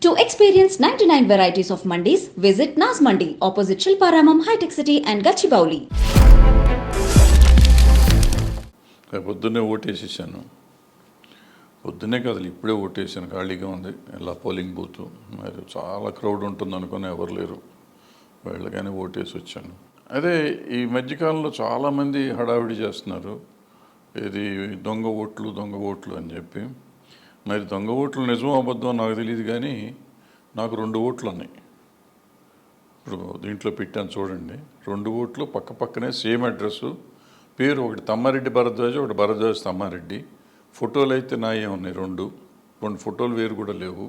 To experience 99 varieties of mandis, visit Nas Mandi, opposite Shilparamam High Tech City and Gachibowli. పొద్దున్నే ఓటేసేసాను. పొద్దున్నే కాదు, ఇప్పుడే ఓటేసాను. ఖాళీగా ఉంది ఇలా పోలింగ్ బూత్. మరి చాలా క్రౌడ్ ఉంటుంది అనుకుని ఎవరు లేరు. వెళ్ళగానే ఓటేసి వచ్చాను. అదే ఈ మధ్యకాలంలో చాలామంది హడావిడి చేస్తున్నారు. ఇది దొంగ ఓట్లు అని చెప్పి. మరి దొంగ ఓట్లు నిజమో అబద్ధం నాకు తెలియదు, కానీ నాకు 2 ఓట్లు ఉన్నాయి. ఇప్పుడు దీంట్లో పెట్టాను చూడండి. 2 ఓట్లు పక్క పక్కనే సేమ్ అడ్రస్సు, పేరు ఒకటి తమ్మారెడ్డి భరద్వాజ్, ఒకటి భరద్వాజ్ తమ్మారెడ్డి. ఫోటోలు అయితే నాయే ఉన్నాయి. 2 ఫోటోలు వేరు కూడా లేవు.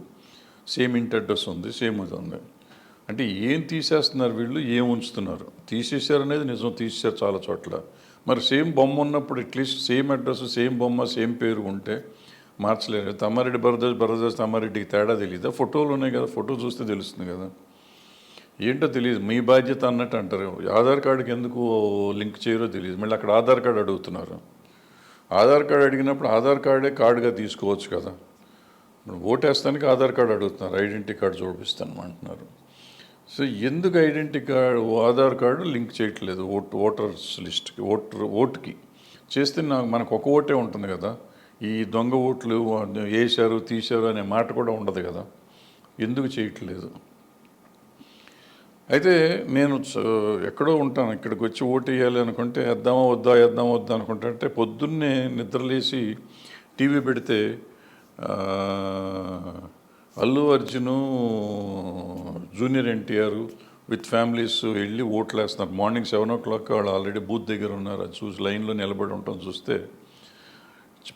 సేమ్ ఇంటి అడ్రస్ ఉంది, సేమ్ అది ఉంది. అంటే ఏం తీసేస్తున్నారు వీళ్ళు, ఏం ఉంచుతున్నారు? తీసేశారు అనేది నిజం, తీసేశారు చాలా చోట్ల. మరి సేమ్ బొమ్మ ఉన్నప్పుడు అట్లీస్ట్ సేమ్ అడ్రస్, సేమ్ బొమ్మ, సేమ్ పేరు ఉంటే మార్చలేరు. తమ్మారెడ్డి భరద్వాజ్ తమ్మారెడ్డికి తేడా తెలియదా? ఫోటోలు ఉన్నాయి కదా, ఫోటో చూస్తే తెలుస్తుంది కదా. ఏంటో తెలియదు, మీ బాధ్యత అన్నట్టు అంటారు. ఆధార్ కార్డుకి ఎందుకు లింక్ చేయరో తెలియదు. మళ్ళీ అక్కడ ఆధార్ కార్డు అడుగుతున్నారు. ఆధార్ కార్డు అడిగినప్పుడు ఆధార్ కార్డే కార్డుగా తీసుకోవచ్చు కదా. ఓటేస్తానికి ఆధార్ కార్డు అడుగుతున్నారు, ఐడెంటిటీ కార్డు చూపిస్తాను అంటున్నారు. సో ఎందుకు identity card, Aadhaar card link చేయట్లేదు ఓటర్స్ లిస్ట్కి, ఓటుకి చేస్తే మనకు ఒక ఓటే ఉంటుంది కదా. ఈ దొంగ ఓట్లు వేశారు తీశారు అనే మాట కూడా ఉండదు కదా. ఎందుకు చేయట్లేదు? అయితే నేను ఎక్కడో ఉంటాను, ఇక్కడికి వచ్చి ఓటు వేయాలి అనుకుంటే వేద్దామా వద్దా అనుకుంటే పొద్దున్నే నిద్రలేసి టీవీ పెడితే Allu Arjun, junior NTR with families వెళ్ళి ఓట్లు వేస్తున్నారు. మార్నింగ్ 7 o'clock వాళ్ళు ఆల్రెడీ బూత్ దగ్గర ఉన్నారు. అది చూసి లైన్లో నిలబడి ఉంటాం చూస్తే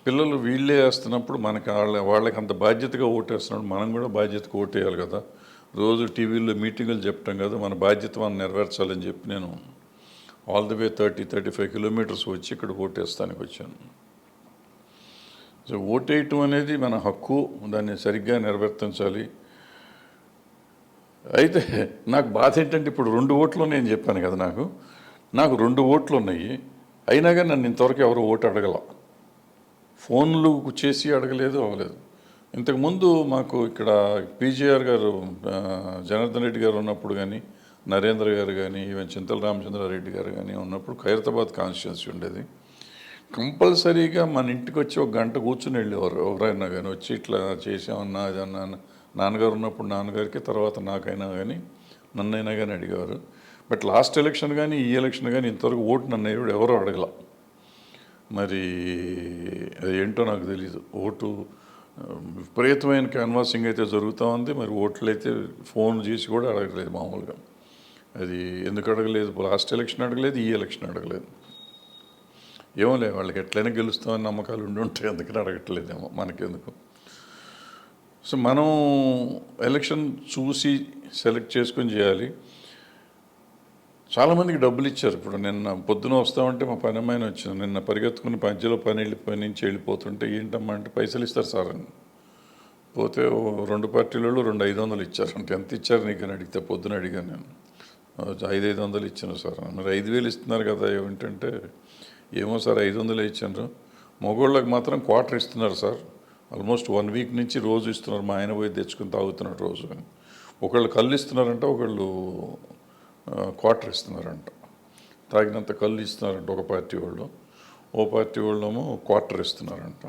పిల్లలు వీళ్ళే వేస్తున్నప్పుడు మనకి వాళ్ళకి అంత బాధ్యతగా ఓటేస్తున్నప్పుడు మనం కూడా బాధ్యతగా ఓటేయాలి కదా. రోజు టీవీలో మీటింగులు చెప్పటం కదా, మన బాధ్యత మనం నెరవేర్చాలని చెప్పి నేను ఆల్ ది వే 30-35 kilometers వచ్చి ఇక్కడ ఓటేస్తానికి వచ్చాను. సో ఓటేయటం అనేది మన హక్కు, దాన్ని సరిగ్గా నెరవేర్తించాలి. అయితే నాకు బాధ ఏంటంటే ఇప్పుడు 2 ఓట్లు నేను చెప్పాను కదా, నాకు 2 ఓట్లు ఉన్నాయి. అయినా కానీ నన్ను ఇంతవరకు ఎవరు ఓటు అడగల. ఫోన్లు చేసి అడగలేదు, అవ్వలేదు. ఇంతకుముందు మాకు ఇక్కడ పీజీఆర్ గారు, జనార్దన్ రెడ్డి గారు ఉన్నప్పుడు కానీ, నరేంద్ర గారు కానీ, ఈవెన్ చింతల రామచంద్రారెడ్డి గారు కానీ ఉన్నప్పుడు ఖైరతాబాద్ కాన్స్టిట్యున్సీ ఉండేది. కంపల్సరీగా మన ఇంటికి వచ్చి 1 గంట కూర్చుని వెళ్ళేవారు. ఎవరైనా కానీ వచ్చి ఇట్లా చేసామన్నా అదన్నా, నాన్నగారు ఉన్నప్పుడు నాన్నగారికి, తర్వాత నాకైనా కానీ నన్నైనా కానీ అడిగేవారు. బట్ లాస్ట్ ఎలక్షన్ కానీ ఈ ఎలక్షన్ కానీ ఇంతవరకు ఓటు నన్ను ఎవరో అడగల. మరి అది ఏంటో నాకు తెలీదు. ఓటు విపరీతమైన క్యాన్వాసింగ్ అయితే జరుగుతూ ఉంది. మరి ఓట్లు అయితే ఫోన్ చేసి కూడా అడగలేదు మామూలుగా. అది ఎందుకు అడగలేదు? లాస్ట్ ఎలక్షన్ అడగలేదు, ఈ ఎలక్షన్ అడగలేదు. ఏమో లే, వాళ్ళకి ఎట్లయినా గెలుస్తామని నమ్మకాలు ఉంటాయి, అందుకని అడగట్లేదేమో, మనకెందుకు. సో మనం ఎలక్షన్ చూసి సెలెక్ట్ చేసుకొని చేయాలి. చాలామందికి డబ్బులు ఇచ్చారు. ఇప్పుడు నిన్న పొద్దున వస్తామంటే మా పని అమ్మాయిని వచ్చింది. నిన్న పరిగెత్తుకుని పంచలో పని నుంచి వెళ్ళిపోతుంటే ఏంటమ్మా అంటే పైసలు ఇస్తారు సార్ అని. పోతే 2 పార్టీలలో 500 ఇచ్చారు. అంటే ఎంత ఇచ్చారు నీకు అని అడిగితే పొద్దున అడిగాను నేను. 500 ఇచ్చాను సార్. మరి 5,000 ఇస్తున్నారు కదా ఏమిటంటే, ఏమో సార్ 500 ఇచ్చారు. మగోళ్ళకి మాత్రం క్వార్టర్ ఇస్తున్నారు సార్. ఆల్మోస్ట్ 1 week నుంచి రోజు ఇస్తున్నారు. మా ఆయన పోయి తెచ్చుకుని తాగుతున్నారు రోజు అని. ఒకళ్ళు కళ్ళు ఇస్తున్నారంట, ఒకళ్ళు క్వార్టర్ ఇస్తున్నారంట. తాగినంత కళ్ళు ఇస్తున్నారంట ఒక పార్టీ వాళ్ళు, ఓ పార్టీ వాళ్ళేమో క్వార్టర్ ఇస్తున్నారంట.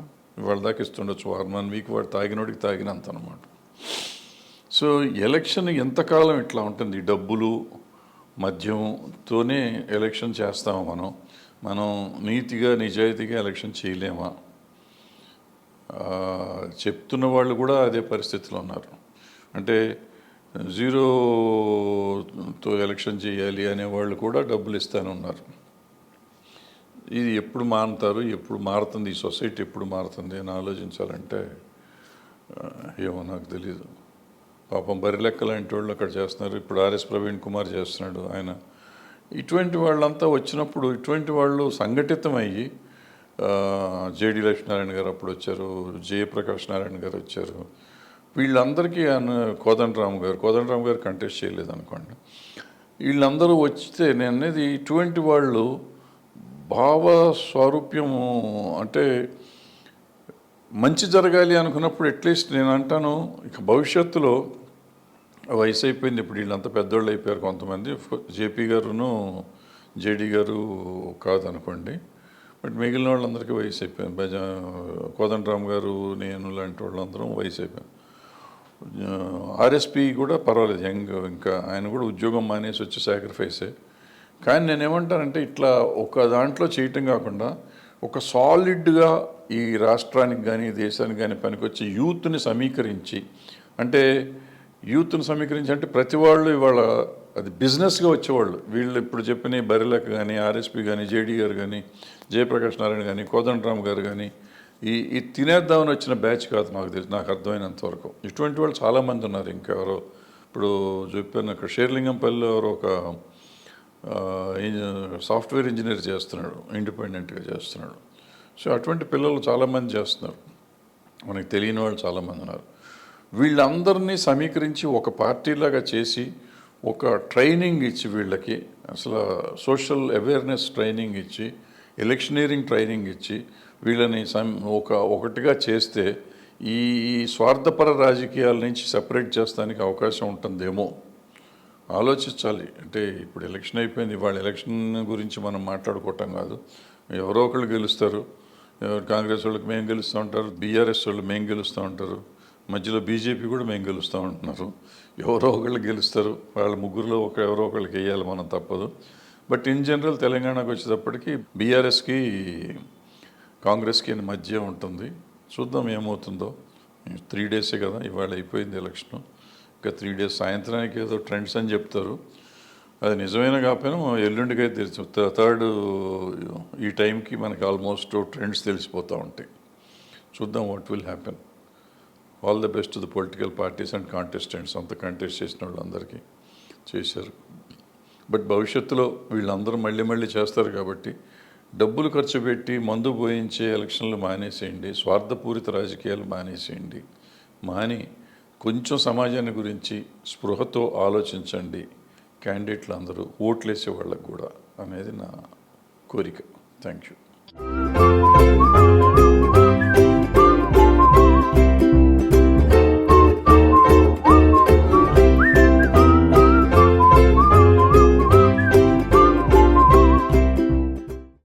వాళ్ళ దాకా ఇస్తుండొచ్చు. 1 week వాడు తాగినోడికి తాగినంత అనమాట. సో ఎలక్షన్ ఎంతకాలం ఇట్లా ఉంటుంది? డబ్బులు మద్యంతోనే ఎలక్షన్ చేస్తాము మనం నీతిగా నిజాయితీగా ఎలక్షన్ చేయలేమా? చెప్తున్న వాళ్ళు కూడా అదే పరిస్థితిలో ఉన్నారు. అంటే 0తో ఎలక్షన్ చేయాలి అనేవాళ్ళు కూడా డబ్బులు ఇస్తూనే ఉన్నారు. ఇది ఎప్పుడు మారుతారు, ఎప్పుడు మారుతుంది ఈ సొసైటీ, ఎప్పుడు మారుతుంది అని ఆలోచించాలంటే ఏమో నాకు తెలీదు. పాపం బరిలెక్క లాంటి వాళ్ళు అక్కడ చేస్తున్నారు. ఇప్పుడు ఆర్ఎస్ ప్రవీణ్ కుమార్ చేస్తున్నాడు. ఆయన ఇటువంటి వాళ్ళంతా వచ్చినప్పుడు, ఇటువంటి వాళ్ళు సంఘటితమయ్యి, జేడి లక్ష్మీనారాయణ గారు అప్పుడు వచ్చారు, జయప్రకాష్ నారాయణ గారు వచ్చారు. వీళ్ళందరికీ కోదండరామ్ గారు కంటెస్ట్ చేయలేదు అనుకోండి. వీళ్ళందరూ వస్తే నేను అనేది ఇటువంటి వాళ్ళు భావ స్వారూప్యము, అంటే మంచి జరగాలి అనుకున్నప్పుడు అట్లీస్ట్ నేను అంటాను, ఇక భవిష్యత్తులో వయసు అయిపోయింది ఇప్పుడు, వీళ్ళంతా పెద్దోళ్ళు అయిపోయారు కొంతమంది. జేపీ గారును జేడీ గారు కాదనుకోండి, బట్ మిగిలిన వాళ్ళందరికీ వయసు అయిపోయింది. కోదండరామ్ గారు, నేను లాంటి వాళ్ళందరం వయసు అయిపోయాం. ఆర్ఎస్పి కూడా పర్వాలేదు, యంగ్, ఇంకా ఆయన కూడా ఉద్యోగం మానేసి వచ్చి సాక్రిఫైసే. కానీ నేనేమంటానంటే ఇట్లా ఒక దాంట్లో చేయటం కాకుండా ఒక సాలిడ్గా ఈ రాష్ట్రానికి కానీ దేశానికి కానీ పనికొచ్చి యూత్ని సమీకరించి, అంటే ప్రతి వాళ్ళు ఇవాళ అది బిజినెస్గా వచ్చేవాళ్ళు. వీళ్ళు ఇప్పుడు చెప్పిన బరిలెక్క కానీ, ఆర్ఎస్పి కానీ, జేడీ గారు కానీ, జయప్రకాష్ నారాయణ కానీ, కోదండరామ్ గారు కానీ, ఈ తినేద్దామని వచ్చిన బ్యాచ్ కాదు నాకు తెలిసి, నాకు అర్థమైనంత వరకు. ఇటువంటి వాళ్ళు చాలామంది ఉన్నారు. ఇంకెవరో ఇప్పుడు చెప్పాను, అక్కడ షేర్లింగంపల్లిలో ఎవరో ఒక సాఫ్ట్వేర్ ఇంజనీర్ చేస్తున్నాడు, ఇండిపెండెంట్గా చేస్తున్నాడు. సో అటువంటి పిల్లలు చాలామంది చేస్తున్నారు, మనకి తెలియని వాళ్ళు చాలామంది ఉన్నారు. వీళ్ళందరినీ సమీకరించి ఒక పార్టీలాగా చేసి ఒక ట్రైనింగ్ ఇచ్చి, వీళ్ళకి అసలు సోషల్ అవేర్నెస్ ట్రైనింగ్ ఇచ్చి, ఎలక్షనీరింగ్ ట్రైనింగ్ ఇచ్చి, వీళ్ళని ఒకటిగా చేస్తే ఈ స్వార్థపర రాజకీయాల నుంచి సెపరేట్ చేస్తానికి అవకాశం ఉంటుందేమో ఆలోచించాలి. అంటే ఇప్పుడు ఎలక్షన్ అయిపోయింది, వాళ్ళ ఎలక్షన్ గురించి మనం మాట్లాడుకోవటం కాదు. ఎవరో ఒకళ్ళు గెలుస్తారు, కాంగ్రెస్ వాళ్ళకి మేము గెలుస్తూ ఉంటారు, బీఆర్ఎస్ వాళ్ళు మేము గెలుస్తూ ఉంటారు, మధ్యలో బీజేపీ కూడా మేము గెలుస్తూ ఉంటున్నారు. ఎవరో ఒకళ్ళు గెలుస్తారు, వాళ్ళ ముగ్గురులో ఎవరో ఒకళ్ళకి వేయాలి, మనం తప్పదు. బట్ ఇన్ జనరల్ తెలంగాణకు వచ్చేటప్పటికి బీఆర్ఎస్కి కాంగ్రెస్కి మధ్య ఉంటుంది. చూద్దాం ఏమవుతుందో. 3 డేసే కదా, ఇవాళ అయిపోయింది ఎలక్షన్, ఇంకా 3 డేస్. సాయంత్రానికి ఏదో ట్రెండ్స్ అని చెప్తారు, అది నిజమైన కాకపోయినా ఎల్లుండికైతే తెలుసు. 3rd ఈ టైంకి మనకి ఆల్మోస్ట్ ట్రెండ్స్ తెలిసిపోతూ ఉంటాయి. చూద్దాం what will happen. All the best to the political parties and contestants. అంత కంటెస్ట్ చేసిన వాళ్ళందరికీ చేశారు. బట్ భవిష్యత్తులో వీళ్ళందరూ మళ్ళీ చేస్తారు కాబట్టి డబ్బులు ఖర్చు పెట్టి మందు పోయించే ఎలక్షన్లు మానేసేయండి, స్వార్థపూరిత రాజకీయాలు మానేసేయండి. మాని కొంచెం సమాజాన్ని గురించి స్పృహతో ఆలోచించండి క్యాండిడేట్లు అందరూ, ఓట్లేసే వాళ్ళకు కూడా అనేది నా కోరిక. Thank you.